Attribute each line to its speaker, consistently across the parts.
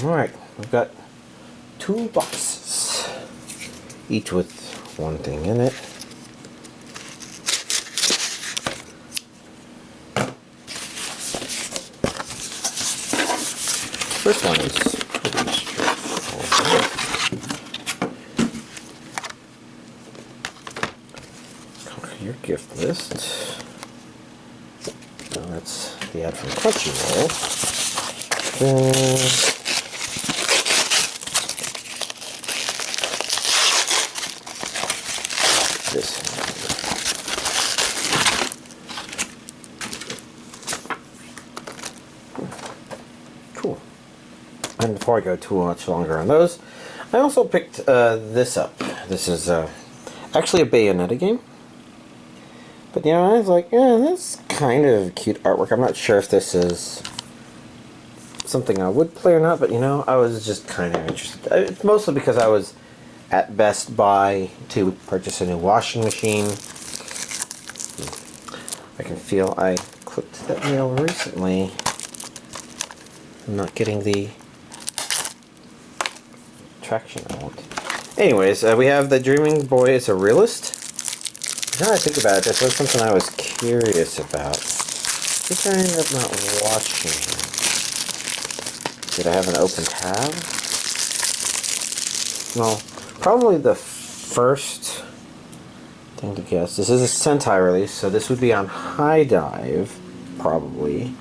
Speaker 1: Alright, we've got 2 boxes, each with one thing in it. First one is pretty straightforward. Your gift list. So that's the ad from Crunchyroll. This. Cool. And before I go too much longer on those, I also picked this up. This is actually a Bayonetta game. But you know, I was like, yeah, that's kind of cute artwork. I'm not sure if this is something I would play or not, but you know, I was just kind of interested. It's mostly because I was at Best Buy to purchase a new washing machine. I can feel I clicked that nail recently. I'm not getting the traction I want. Anyways, we have the Dreaming Boy is a Realist. Now I think about it, this was something I was curious about. I think I ended up not watching it. Did I have an open tab? Well, probably the first thing to guess. This is a Sentai release, so this would be on High Dive, probably.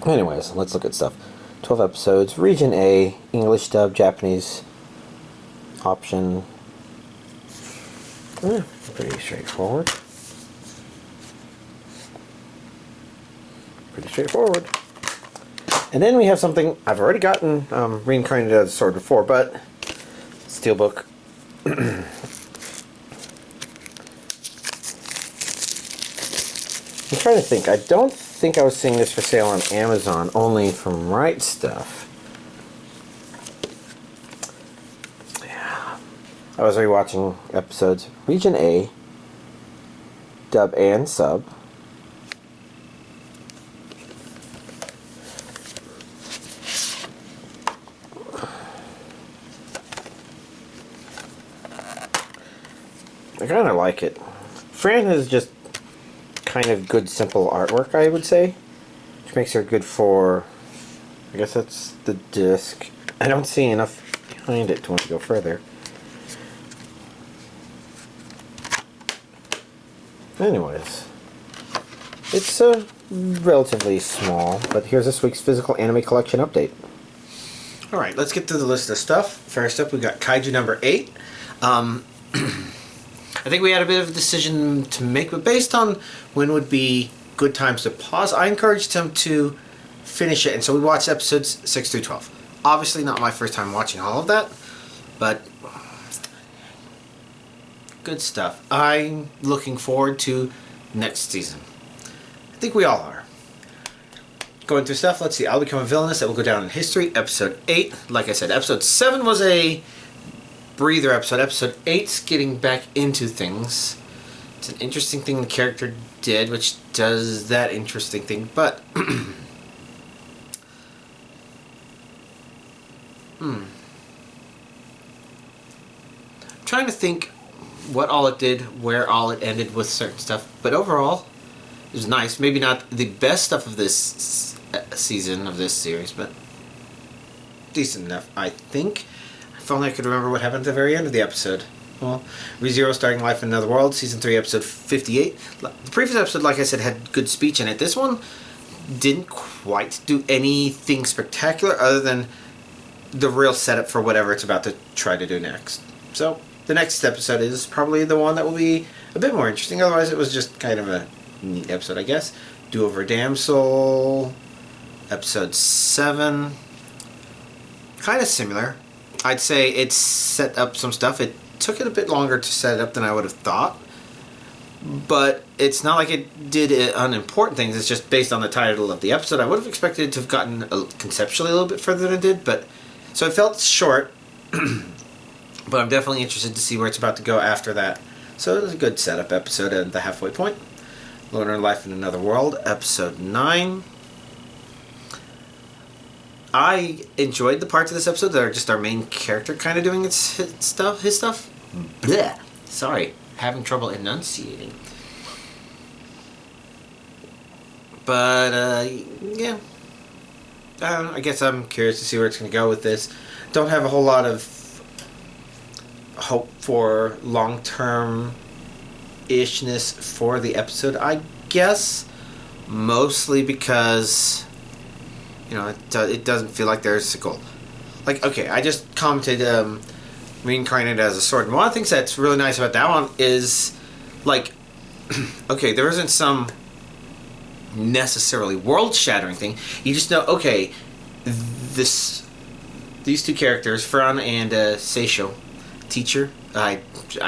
Speaker 1: Anyways, let's look at stuff. 12 episodes, Region A, English dub, Japanese option. Pretty straightforward. Pretty straightforward. And then we have something I've already gotten Reincarnated Aristocrat before, but steelbook. I'm trying to think. I don't think I was seeing this for sale on Amazon, only from Right Stuff. Yeah. I was rewatching episodes. Region A, dub and sub. I kind of like it. Fran is just kind of good, simple artwork, I would say, which makes her good for, I guess that's the disc. I don't see enough behind it to want to go further. Anyways, it's relatively small, but here's this week's physical anime collection update. Alright, let's get through the list of stuff. First up, we got Kaiju number 8. I think we had a bit of a decision to make, but based on when would be good times to pause, I encouraged him to finish it, and so we watched episodes 6 through 12. Obviously not my first time watching all of that, but good stuff. I'm looking forward to next season. I think we all are. Going through stuff, let's see. I'll Become a Villainess, that will go down in history. Episode 8, like I said, episode 7 was a breather episode. Episode 8's getting back into things. It's an interesting thing the character did, which does that interesting thing, but I'm trying to think what all it did, where all it ended with certain stuff, but overall it was nice. Maybe not the best stuff of this season of this series, but decent enough, I think. If only I could remember what happened at the very end of the episode. Well, ReZero Starting Life in Another World, Season 3, Episode 58. The previous episode, like I said, had good speech in it. This one didn't quite do anything spectacular other than the real setup for whatever it's about to try to do next. So, the next episode is probably the one that will be a bit more interesting. Otherwise, it was just kind of a neat episode, I guess. Do Over Damsel, Episode 7. Kind of similar. I'd say it set up some stuff. It took it a bit longer to set it up than I would have thought. But it's not like it did unimportant things. It's just based on the title of the episode. I would have expected it to have gotten conceptually a little bit further than it did. But so it felt short. But I'm definitely interested to see where it's about to go after that. So it was a good setup episode at the halfway point. Loner Life in Another World, episode 9. I enjoyed the parts of this episode that are just our main character kind of doing his stuff. Blech. Sorry, having trouble enunciating. But, yeah. I guess I'm curious to see where it's going to go with this. Don't have a whole lot of hope for long-term ishness for the episode, I guess. Mostly because, it doesn't feel like there's a goal. Like, okay, I just commented Reincarnated as a Sword. And one of the things that's really nice about that one is, like, okay, there isn't some necessarily world-shattering thing. You just know, okay, these two characters, Fran and Seisho, teacher. I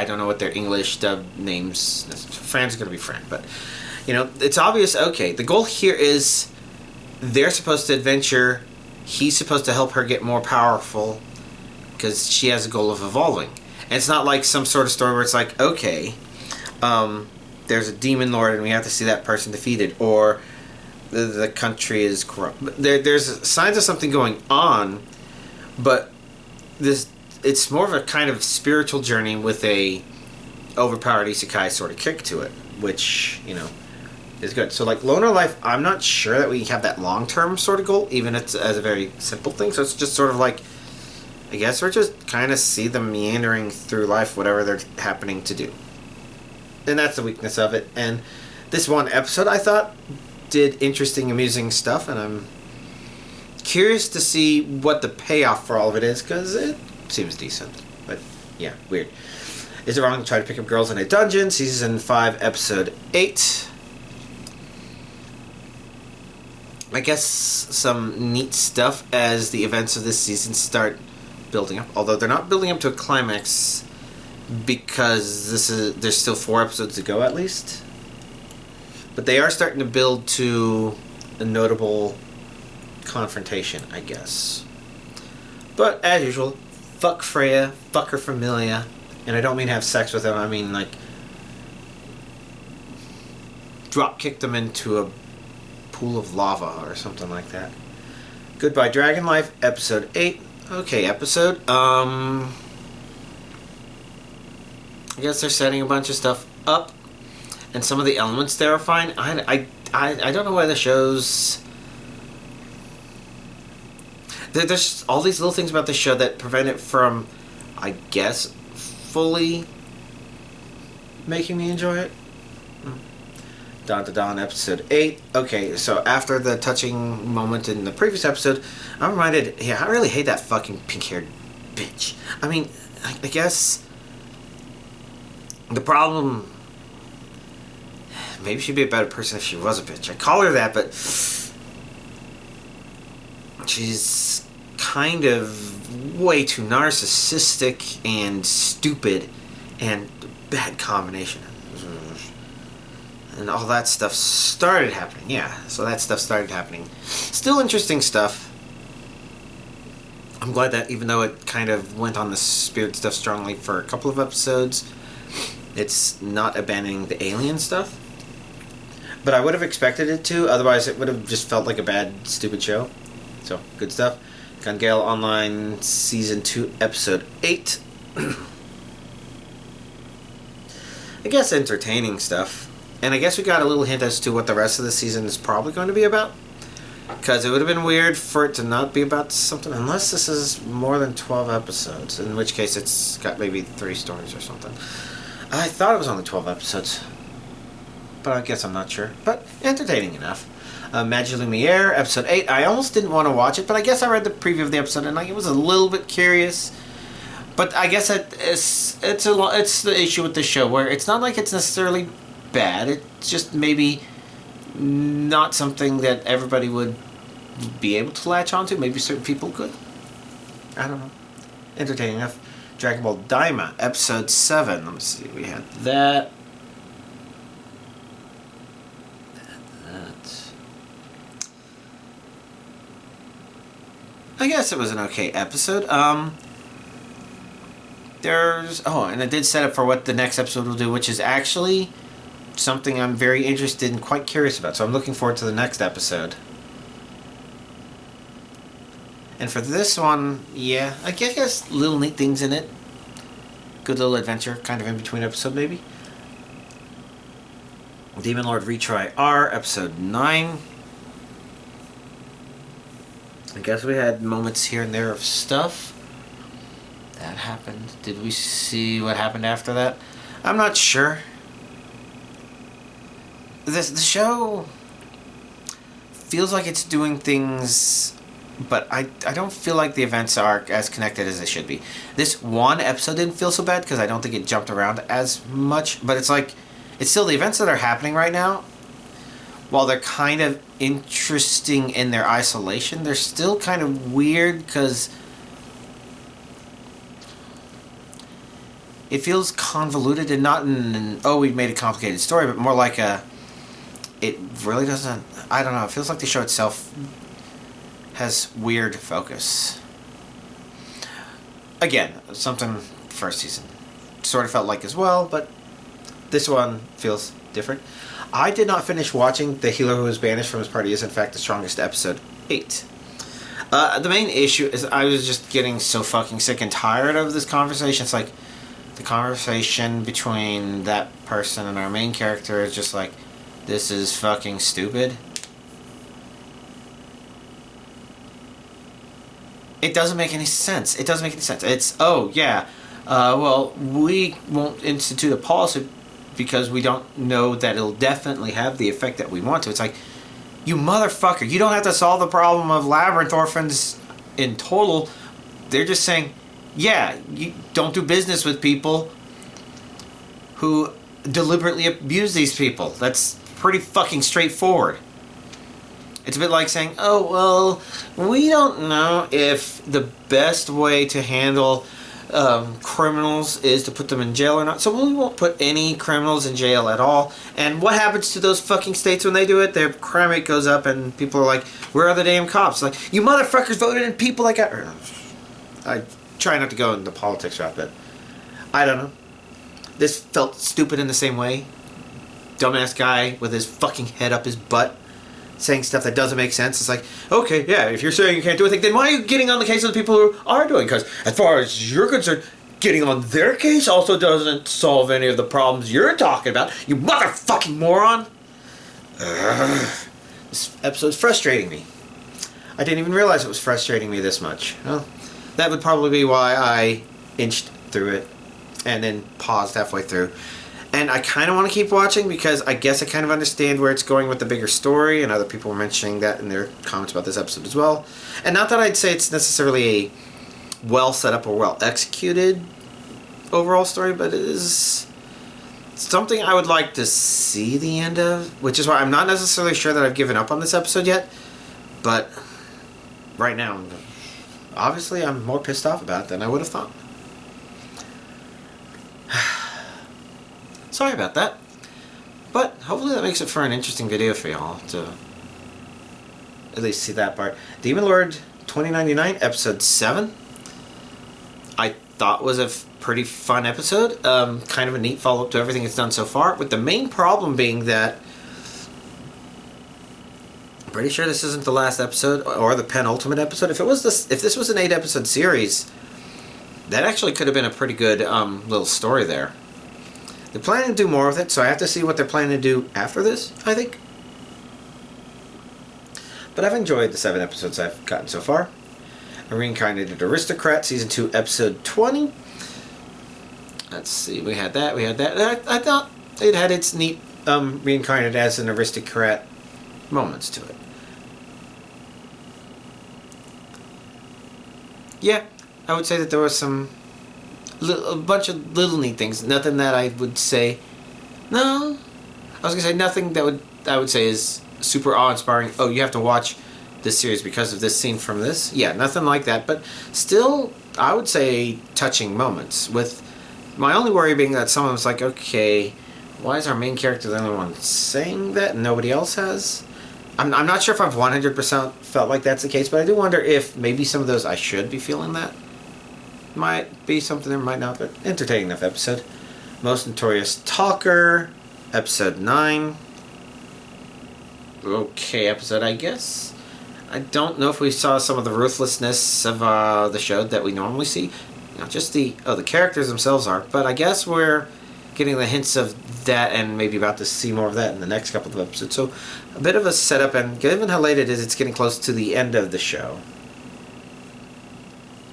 Speaker 1: don't know what their English dub names. Fran's gonna be Fran, but it's obvious. Okay, the goal here is they're supposed to adventure. He's supposed to help her get more powerful because she has a goal of evolving. And it's not like some sort of story where it's like, okay, there's a demon lord and we have to see that person defeated, or the country is corrupt. There's signs of something going on, but it's more of a kind of spiritual journey with a overpowered isekai sort of kick to it, which, is good. So, like, Loner Life, I'm not sure that we have that long-term sort of goal, even as a very simple thing. So it's just sort of like, I guess we're just kind of see them meandering through life, whatever they're happening to do. And that's the weakness of it. And this one episode, I thought, did interesting, amusing stuff, and I'm curious to see what the payoff for all of it is, because it seems decent. But, yeah, weird. Is it wrong to try to pick up girls in a dungeon? Season 5, episode 8. I guess some neat stuff as the events of this season start building up. Although they're not building up to a climax because there's still 4 episodes to go at least. But they are starting to build to a notable confrontation, I guess. But as usual, fuck Freya, fuck her familia. And I don't mean have sex with them, I mean like drop kick them into a pool of lava or something like that. Goodbye Dragon Life, episode 8. Okay, episode. I guess they're setting a bunch of stuff up, and some of the elements there are fine. I don't know why the show's... There's all these little things about the show that prevent it from, I guess, fully making me enjoy it. Dawn to Dawn, episode 8. Okay, so after the touching moment in the previous episode, I'm reminded, I really hate that fucking pink-haired bitch. I mean, I guess the problem... Maybe she'd be a better person if she was a bitch. I call her that, but she's kind of way too narcissistic and stupid and bad combination. And all that stuff started happening. Yeah, so that stuff started happening. Still interesting stuff. I'm glad that even though it kind of went on the spirit stuff strongly for a couple of episodes, it's not abandoning the alien stuff. But I would have expected it to, otherwise it would have just felt like a bad, stupid show. So, good stuff. Gale Online Season 2, Episode 8. I guess entertaining stuff. And I guess we got a little hint as to what the rest of the season is probably going to be about. Because it would have been weird for it to not be about something, unless this is more than 12 episodes, in which case it's got maybe 3 stories or something. I thought it was only 12 episodes, but I guess I'm not sure. But entertaining enough. Magi Lumiere, episode 8. I almost didn't want to watch it, but I guess I read the preview of the episode and I was a little bit curious. But I guess it's the issue with this show, where it's not like it's necessarily bad. It's just maybe not something that everybody would be able to latch onto. Maybe certain people could. I don't know. Entertaining enough. Dragon Ball Daima, episode 7. Let me see. We had that. I guess it was an okay episode. and it did set up for what the next episode will do, which is actually something I'm very interested and quite curious about. So I'm looking forward to the next episode. And for this one, yeah, I guess little neat things in it. Good little adventure, kind of in between episode maybe. Demon Lord Retry R, episode 9. I guess we had moments here and there of stuff that happened. Did we see what happened after that? I'm not sure. The show feels like it's doing things, but I don't feel like the events are as connected as they should be. This one episode didn't feel so bad because I don't think it jumped around as much, but it's like, it's still the events that are happening right now. While they're kind of interesting in their isolation, they're still kind of weird because it feels convoluted, and not in we've made a complicated story, but more like it really doesn't, I don't know, it feels like the show itself has weird focus. Again, something first season sort of felt like as well, but this one feels different. I did not finish watching The Healer Who Was Banished From His Party Is In Fact the Strongest, episode 8. The main issue is I was just getting so fucking sick and tired of this conversation. It's like, the conversation between that person and our main character is just like, this is fucking stupid. It doesn't make any sense. It doesn't make any sense. It's, well, we won't institute a policy because we don't know that it'll definitely have the effect that we want to. It's like, you motherfucker, you don't have to solve the problem of labyrinth orphans in total. They're just saying, yeah, you don't do business with people who deliberately abuse these people. That's pretty fucking straightforward. It's a bit like saying, oh, well, we don't know if the best way to handle criminals is to put them in jail or not, so we won't put any criminals in jail at all. And what happens to those fucking states when they do it? Their crime rate goes up and people are like, where are the damn cops? Like, you motherfuckers voted in people like that. I try not to go into politics route, but I don't know. This felt stupid in the same way. Dumbass guy with his fucking head up his butt saying stuff that doesn't make sense. It's like, okay, yeah, if you're saying you can't do anything, then why are you getting on the case of the people who are doing? Because as far as you're concerned, getting on their case also doesn't solve any of the problems you're talking about, you motherfucking moron. This episode's frustrating me. I didn't even realize it was frustrating me this much. Well, that would probably be why I inched through it and then paused halfway through. And I kind of want to keep watching because I guess I kind of understand where it's going with the bigger story, and other people were mentioning that in their comments about this episode as well. And not that I'd say it's necessarily a well set up or well executed overall story, but it is something I would like to see the end of, which is why I'm not necessarily sure that I've given up on this episode yet. But right now, obviously I'm more pissed off about it than I would have thought. Sorry about that. But hopefully that makes it for an interesting video for y'all to at least see that part. Demon Lord 2099, episode 7. I thought was a pretty fun episode. Kind of a neat follow-up to everything it's done so far, with the main problem being that I'm pretty sure this isn't the last episode or the penultimate episode. If this was an 8-episode series, that actually could have been a pretty good little story there. They're planning to do more with it, so I have to see what they're planning to do after this, I think. But I've enjoyed the 7 episodes I've gotten so far. A Reincarnated Aristocrat, Season 2, Episode 20. Let's see, we had that. I thought it had its neat reincarnated as an aristocrat moments to it. Yeah, I would say that there was a bunch of little neat things. Nothing that I would say. No, I was gonna say nothing that I would say is super awe-inspiring. Oh, you have to watch this series because of this scene from this. Yeah, nothing like that. But still, I would say touching moments. With my only worry being that someone was like, okay, why is our main character the only one saying that and nobody else has? I'm not sure if I've 100% felt like that's the case, but I do wonder if maybe some of those I should be feeling that. Might be something there, might not, but entertaining enough episode. Most Notorious Talker, episode 9. Okay episode, I guess. I don't know if we saw some of the ruthlessness of the show that we normally see. Not just the characters themselves are, but I guess we're getting the hints of that and maybe about to see more of that in the next couple of episodes. So a bit of a setup, and given how late it is, it's getting close to the end of the show.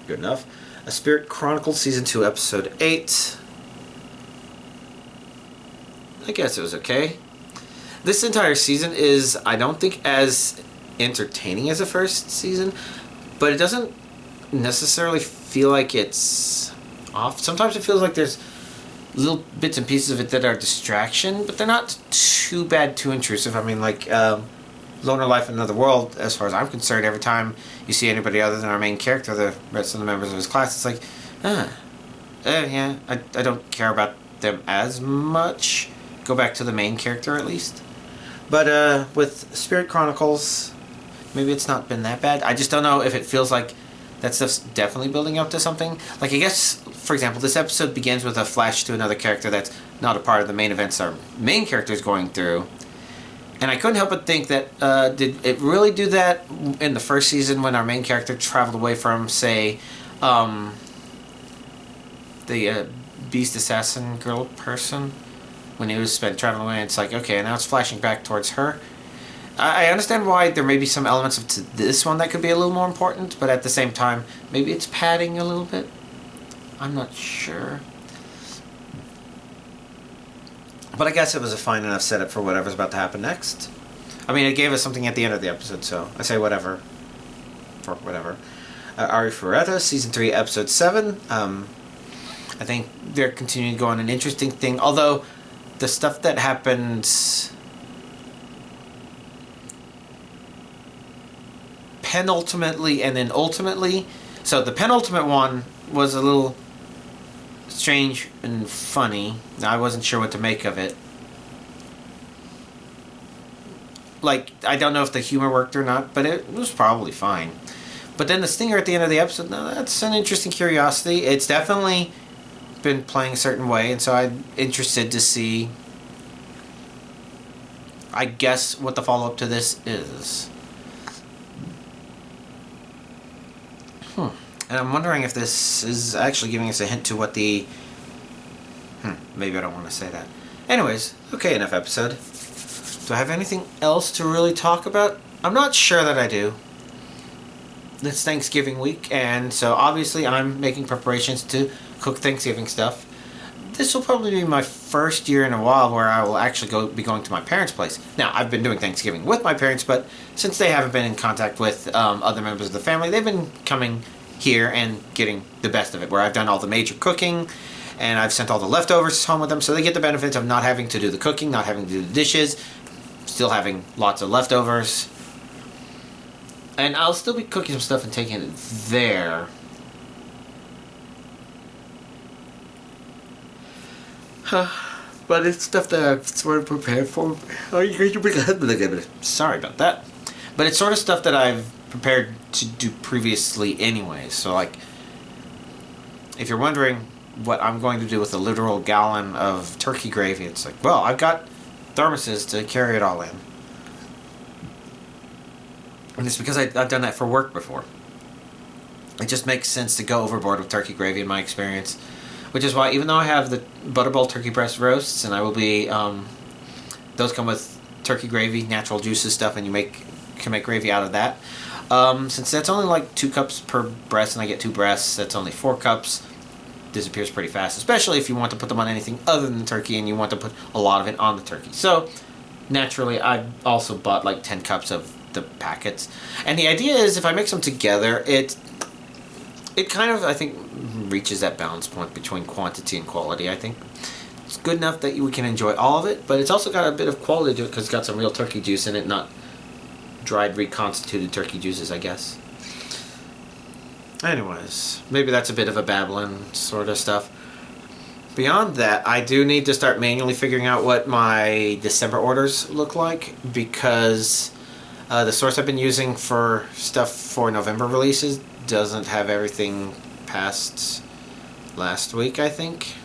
Speaker 1: Good enough. A Spirit Chronicles Season 2, Episode 8. I guess it was okay. This entire season is, I don't think, as entertaining as the first season, but it doesn't necessarily feel like it's off. Sometimes it feels like there's little bits and pieces of it that are distraction, but they're not too bad, too intrusive. I mean, like Loner Life in Another World, as far as I'm concerned, every time you see anybody other than our main character, the rest of the members of his class, it's like, yeah, I don't care about them as much. Go back to the main character at least. But with Spirit Chronicles, maybe it's not been that bad. I just don't know if it feels like that stuff's definitely building up to something. Like, I guess, for example, this episode begins with a flash to another character that's not a part of the main events our main character's going through. And I couldn't help but think that, did it really do that in the first season when our main character traveled away from, say, the Beast Assassin girl person? When he was spent traveling away, it's like, okay, now it's flashing back towards her. I understand why there may be some elements of to this one that could be a little more important, but at the same time, maybe it's padding a little bit. I'm not sure. But I guess it was a fine enough setup for whatever's about to happen next. I mean, it gave us something at the end of the episode, so I say whatever. For whatever. Ari Ferretta, Season 3, Episode 7. I think they're continuing to go on an interesting thing, although the stuff that happened penultimately and then ultimately. So the penultimate one was a little strange and funny. I wasn't sure what to make of it. Like, I don't know if the humor worked or not, but it was probably fine. But then the stinger at the end of the episode, now that's an interesting curiosity. It's definitely been playing a certain way, and so I'm interested to see, I guess, what the follow-up to this is. And I'm wondering if this is actually giving us a hint to what the... maybe I don't want to say that. Anyways, okay, enough episode. Do I have anything else to really talk about? I'm not sure that I do. It's Thanksgiving week, and so obviously I'm making preparations to cook Thanksgiving stuff. This will probably be my first year in a while where I will actually be going to my parents' place. Now, I've been doing Thanksgiving with my parents, but since they haven't been in contact with other members of the family, they've been coming here and getting the best of it, where I've done all the major cooking, and I've sent all the leftovers home with them, so they get the benefits of not having to do the cooking, not having to do the dishes, still having lots of leftovers. And I'll still be cooking some stuff and taking it there. But it's stuff that I've sort of prepared for. Sorry about that. But it's sort of stuff that I've prepared to do previously anyway. So, like, if you're wondering what I'm going to do with a literal gallon of turkey gravy, it's like, well, I've got thermoses to carry it all in. And it's because I've done that for work before. It just makes sense to go overboard with turkey gravy in my experience. Which is why, even though I have the Butterball turkey breast roasts, and I will be, those come with turkey gravy, natural juices stuff, and you can make gravy out of that. Since that's only like 2 cups per breast, and I get 2 breasts, that's only 4 cups. Disappears pretty fast, especially if you want to put them on anything other than the turkey, and you want to put a lot of it on the turkey. So, naturally, I've also bought like 10 cups of the packets. And the idea is, if I mix them together, it kind of, I think, reaches that balance point between quantity and quality. I think it's good enough that we can enjoy all of it, but it's also got a bit of quality to it because it's got some real turkey juice in it, not dried, reconstituted turkey juices, I guess. Anyways, maybe that's a bit of a babbling sort of stuff. Beyond that, I do need to start manually figuring out what my December orders look like, because the source I've been using for stuff for November releases doesn't have everything past last week, I think.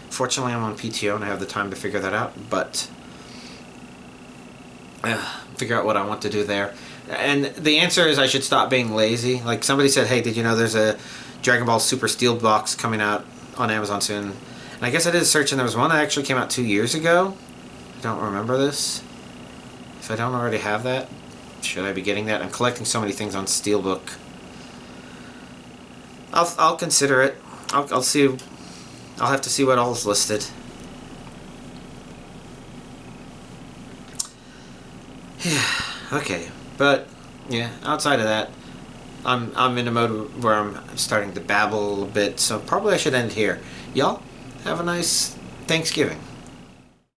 Speaker 1: Fortunately, I'm on PTO and I have the time to figure that out, but figure out what I want to do there. And the answer is I should stop being lazy. Like, somebody said, hey, did you know there's a Dragon Ball Super Steel box coming out on Amazon soon? And I guess I did a search and there was one that actually came out 2 years ago. I don't remember this. If I don't already have that, should I be getting that? I'm collecting so many things on steelbook. I'll consider it. I'll see. I'll have to see what all is listed. Yeah. Okay. But yeah, outside of that, I'm in a mode where I'm starting to babble a bit. So probably I should end here. Y'all have a nice Thanksgiving.